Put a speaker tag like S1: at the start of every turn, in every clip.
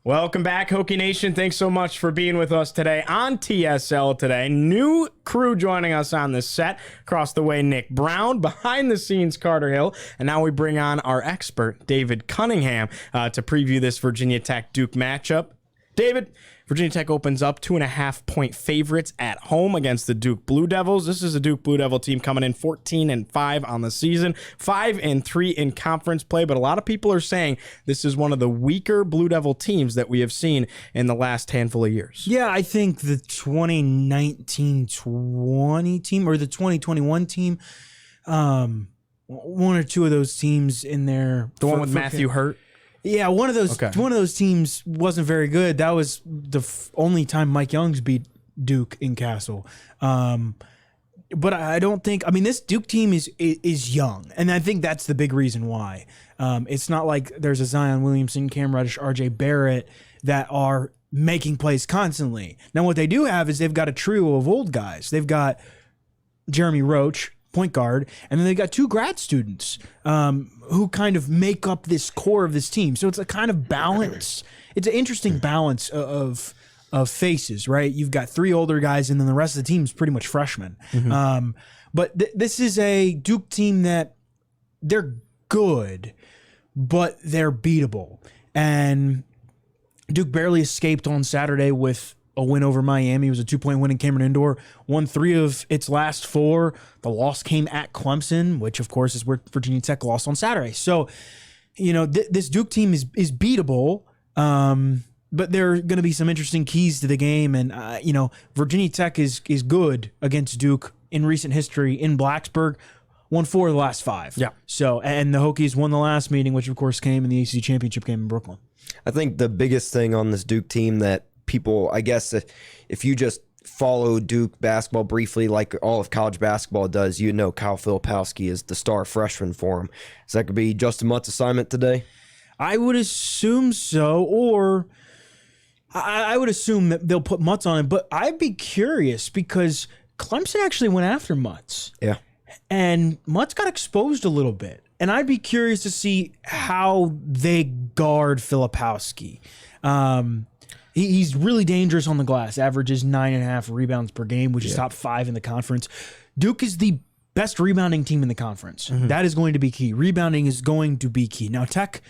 S1: Welcome back, Hokie Nation. Thanks so much for being with us today on TSL today. New crew joining us on this set. Across the way, Nick Brown. Behind the scenes, Carter Hill. And now we bring on our expert, David Cunningham, to preview this Virginia Tech-Duke matchup. David, Virginia Tech opens up 2.5-point favorites at home against the Duke Blue Devils. This is a Duke Blue Devil team coming in 14-5 on the season, 5-3 in conference play. But a lot of people are saying this is one of the weaker Blue Devil teams that we have seen in the last handful of years.
S2: Yeah, I think the 2019-20 team or the 2021 team, one or two of those teams in there.
S1: The one with Matthew Hurt?
S2: Yeah, one of those teams wasn't very good. That was the only time Mike Youngs beat Duke in Castle. But I don't think. I mean, this Duke team is young, and I think that's the big reason why. It's not like there's a Zion Williamson, Cam Reddish, R.J. Barrett that are making plays constantly. Now, what they do have is they've got a trio of old guys. They've got Jeremy Roach, point guard, and then they got two grad students who kind of make up this core of this team. So it's a kind of balance. It's an interesting balance of faces, right? You've got three older guys, and then the rest of the team is pretty much freshmen. Mm-hmm. But this is a Duke team that they're good, but they're beatable. And Duke barely escaped on Saturday with a win over Miami. It was a 2-point win in Cameron Indoor. Won 3 of its last 4. The loss came at Clemson, which of course is where Virginia Tech lost on Saturday. So, you know, this Duke team is beatable, but there are going to be some interesting keys to the game. And, you know, Virginia Tech is good against Duke in recent history in Blacksburg. Won 4 of the last 5. Yeah. So, and the Hokies won the last meeting, which of course came in the ACC championship game in Brooklyn.
S3: I think the biggest thing on this Duke team that people, I guess, if you just follow Duke basketball briefly, like all of college basketball does, you know Kyle Filipowski is the star freshman for him. So that could be Justin Mutt's assignment today?
S2: I would assume so, or I would assume that they'll put Mutts on it, but I'd be curious because Clemson actually went after Mutts.
S3: Yeah.
S2: And Mutts got exposed a little bit. And I'd be curious to see how they guard Filipowski. He's really dangerous on the glass, averages 9.5 rebounds per game, which is top 5 in the conference. Duke is the best rebounding team in the conference. Mm-hmm. That is going to be key. Rebounding is going to be key. Now, Tech,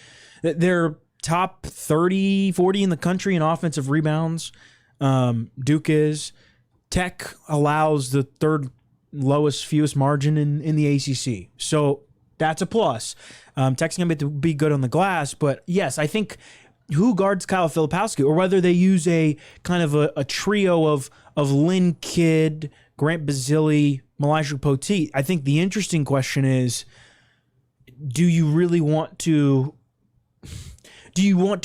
S2: they're top 30, 40 in the country in offensive rebounds. Duke is. Tech allows the third lowest, fewest margin in the ACC. So that's a plus. Tech's going to be good on the glass, but yes, I think who guards Kyle Filipowski, or whether they use a kind of a trio of Lynn Kidd, Grant Basile, Malaysia Poteet. I think the interesting question is, do you want to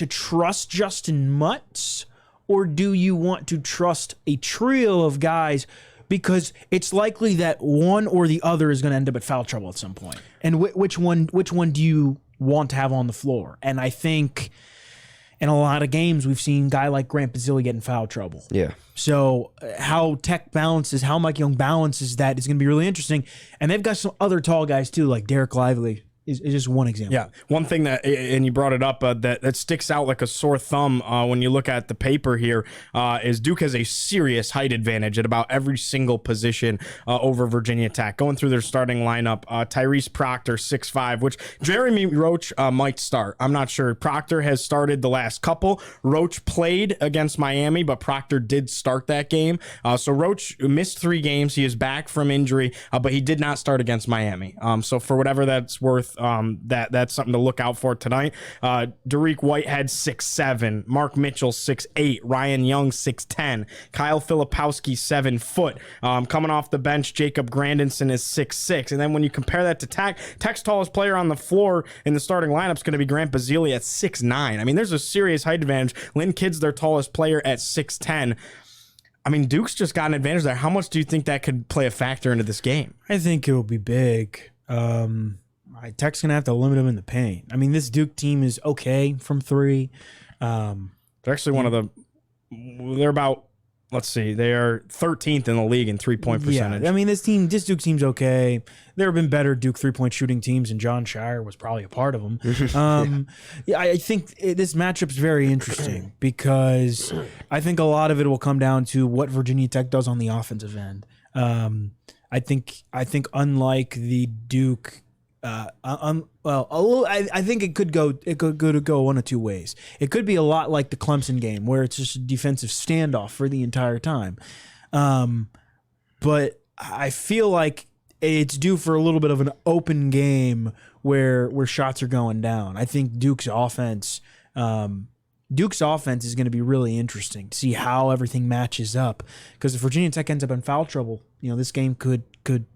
S2: trust Justin Mutts, or do you want to trust a trio of guys? Because it's likely that one or the other is going to end up at foul trouble at some point. And which one do you want to have on the floor? And I think in a lot of games, we've seen a guy like Grant Basile get in foul trouble.
S3: Yeah.
S2: So how Tech balances, how Mike Young balances that is going to be really interesting. And they've got some other tall guys too, like Derek Lively is just one example.
S1: Yeah. One thing that, and you brought it up, that sticks out like a sore thumb when you look at the paper here is Duke has a serious height advantage at about every single position over Virginia Tech. Going through their starting lineup, Tyrese Proctor, 6'5", which Jeremy Roach might start. I'm not sure. Proctor has started the last couple. Roach played against Miami, but Proctor did start that game. So Roach missed 3 games. He is back from injury, but he did not start against Miami. So for whatever that's worth, that's something to look out for tonight. Dariq Whitehead, 6'7", Mark Mitchell, 6'8", Ryan Young, 6'10", Kyle Filipowski, 7 foot. Coming off the bench, Jacob Grandinson is 6'6", and then when you compare that to Tech's tallest player on the floor in the starting lineup is going to be Grant Basile at 6'9". I mean, there's a serious height advantage. Lynn Kidd's their tallest player at 6'10". I mean, Duke's just got an advantage there. How much do you think that could play a factor into this game?
S2: I think it will be big. Tech's going to have to limit him in the paint. I mean, this Duke team is okay from 3.
S1: They're actually they're about let's see, they are 13th in the league in 3-point percentage.
S2: Yeah, I mean, this Duke team's okay. There have been better Duke 3-point shooting teams, and John Shire was probably a part of them. Yeah, I think this matchup's very interesting because I think a lot of it will come down to what Virginia Tech does on the offensive end. I think unlike the Duke. I think it could go one of two ways. It could be a lot like the Clemson game, where it's just a defensive standoff for the entire time. But I feel like it's due for a little bit of an open game where shots are going down. I think Duke's offense is going to be really interesting to see how everything matches up. Because if Virginia Tech ends up in foul trouble, this game could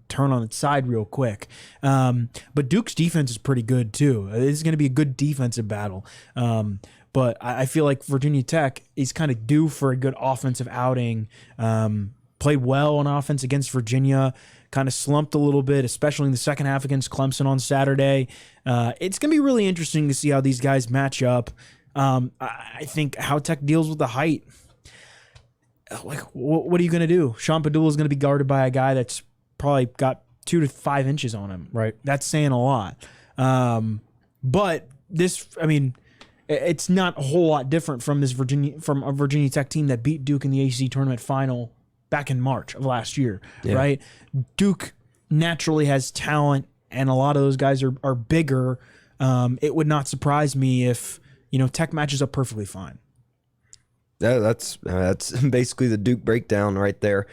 S2: turn on its side real quick. But Duke's defense is pretty good too. It's going to be a good defensive battle. But I feel like Virginia Tech is kind of due for a good offensive outing. Played well on offense against Virginia, kind of slumped a little bit, especially in the second half against Clemson on Saturday. It's going to be really interesting to see how these guys match up. I think how Tech deals with the height. Like, what are you going to do? Sean Padula is going to be guarded by a guy that's probably got 2 to 5 inches on him.
S1: Right.
S2: That's saying a lot. But this, I mean, it's not a whole lot different from a Virginia Tech team that beat Duke in the ACC tournament final back in March of last year, right? Duke naturally has talent, and a lot of those guys are bigger. It would not surprise me if Tech matches up perfectly fine.
S3: That's basically the Duke breakdown right there.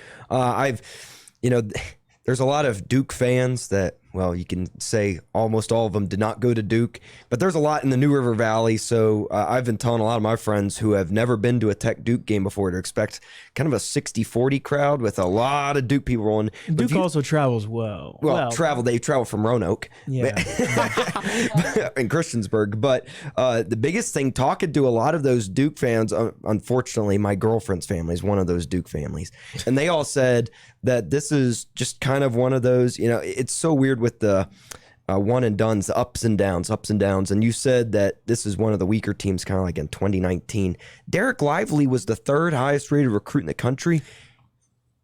S3: There's a lot of Duke fans that, well, you can say almost all of them did not go to Duke, but there's a lot in the New River Valley. So I've been telling a lot of my friends who have never been to a Tech Duke game before to expect kind of a 60-40 crowd with a lot of Duke people rolling.
S2: Duke also travels well.
S3: They travel from Roanoke,
S2: yeah,
S3: in Christiansburg. But the biggest thing, talking to a lot of those Duke fans, unfortunately, my girlfriend's family is one of those Duke families, and they all said that this is just kind of one of those, it's so weird with the one and dones, the ups and downs. And you said that this is one of the weaker teams, kind of like in 2019. Derek Lively was the 3rd highest rated recruit in the country.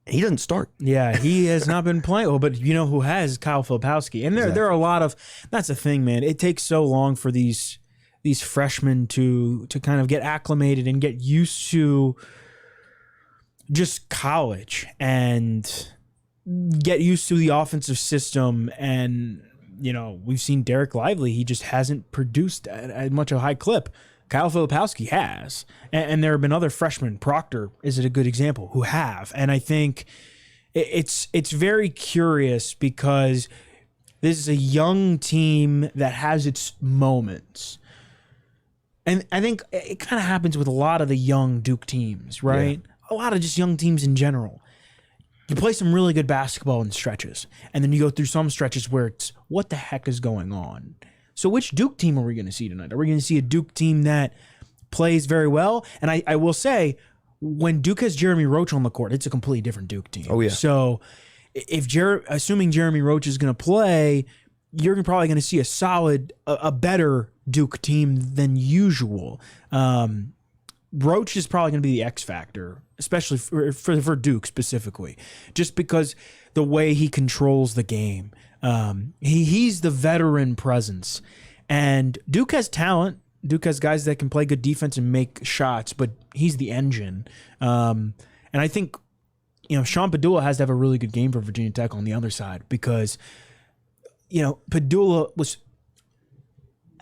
S3: He doesn't start.
S2: Yeah, he has not been playing well, but who has? Kyle Filipowski. And there are a lot of, that's the thing, man. It takes so long for these freshmen to kind of get acclimated and get used to just college and get used to the offensive system. And we've seen Derek Lively, he just hasn't produced at much of a high clip. Kyle Filipowski has, and there have been other freshmen. Proctor is a good example who have. And I think it's very curious because this is a young team that has its moments. And I think it kind of happens with a lot of the young Duke teams, right? Yeah. A lot of just young teams in general. You play some really good basketball in stretches, and then you go through some stretches where it's, what the heck is going on? So which Duke team are we going to see tonight? Are we going to see a Duke team that plays very well? And I will say, when Duke has Jeremy Roach on the court, it's a completely different Duke team.
S3: Oh, yeah.
S2: So assuming Jeremy Roach is going to play, you're probably going to see a better Duke team than usual. Roach is probably going to be the X factor, especially for Duke specifically, just because the way he controls the game. He's the veteran presence, and Duke has talent. Duke has guys that can play good defense and make shots, but he's the engine. And I think Sean Padula has to have a really good game for Virginia Tech on the other side because Padula was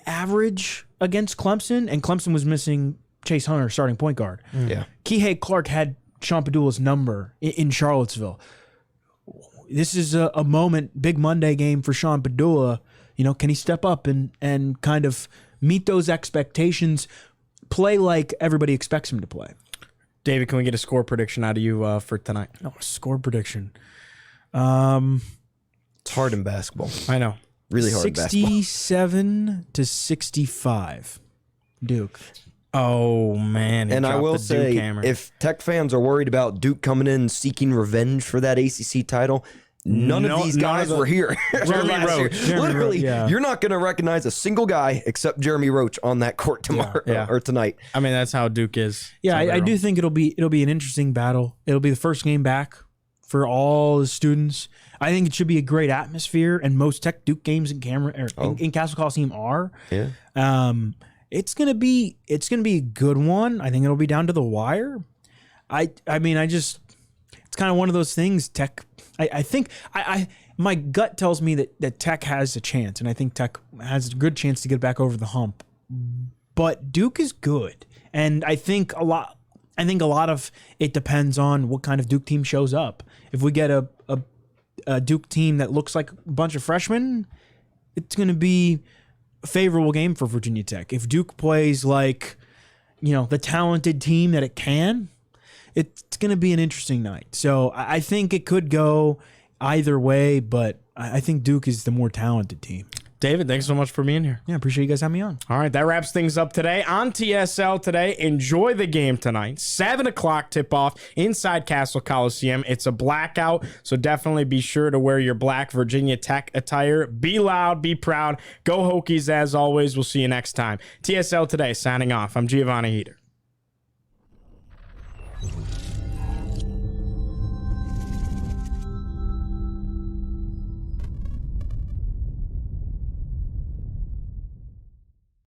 S2: average against Clemson, and Clemson was missing Chase Hunter, starting point guard.
S3: Yeah.
S2: Kihei Clark had Sean Padula's number in Charlottesville. This is a moment, big Monday game for Sean Padula. Can he step up and kind of meet those expectations, play like everybody expects him to play?
S1: David, can we get a score prediction out of you for tonight?
S2: Oh, score prediction.
S3: It's hard in basketball.
S1: I know.
S3: Really hard in basketball.
S2: 67-65. Duke.
S1: Oh, man.
S3: And I will say, if Tech fans are worried about Duke coming in seeking revenge for that ACC title, None of these guys were here.
S1: Jeremy
S3: last year.
S1: Roach.
S3: Literally,
S2: yeah.
S3: you're not going to recognize a single guy except Jeremy Roach on that court tomorrow or tonight.
S1: I mean, that's how Duke is.
S2: Yeah, I do think it'll be an interesting battle. It'll be the first game back for all the students. I think it should be a great atmosphere, and most Tech Duke games in Castle Coliseum are.
S3: Yeah.
S2: It's gonna be a good one. I think it'll be down to the wire. I mean, it's kind of one of those things. Tech. I think my gut tells me that Tech has a chance, and I think Tech has a good chance to get back over the hump. But Duke is good, and I think a lot of it depends on what kind of Duke team shows up. If we get a Duke team that looks like a bunch of freshmen, it's going to be a favorable game for Virginia Tech. If Duke plays like, the talented team that it can, it's going to be an interesting night. So I think it could go either way, but I think Duke is the more talented team.
S1: David, thanks so much for being here.
S2: Yeah, appreciate you guys having me on.
S1: All right, that wraps things up today on TSL today. Enjoy the game tonight. 7 o'clock tip-off inside Castle Coliseum. It's a blackout, so definitely be sure to wear your black Virginia Tech attire. Be loud, be proud. Go Hokies as always. We'll see you next time. TSL today, signing off. I'm Giovanni Heater.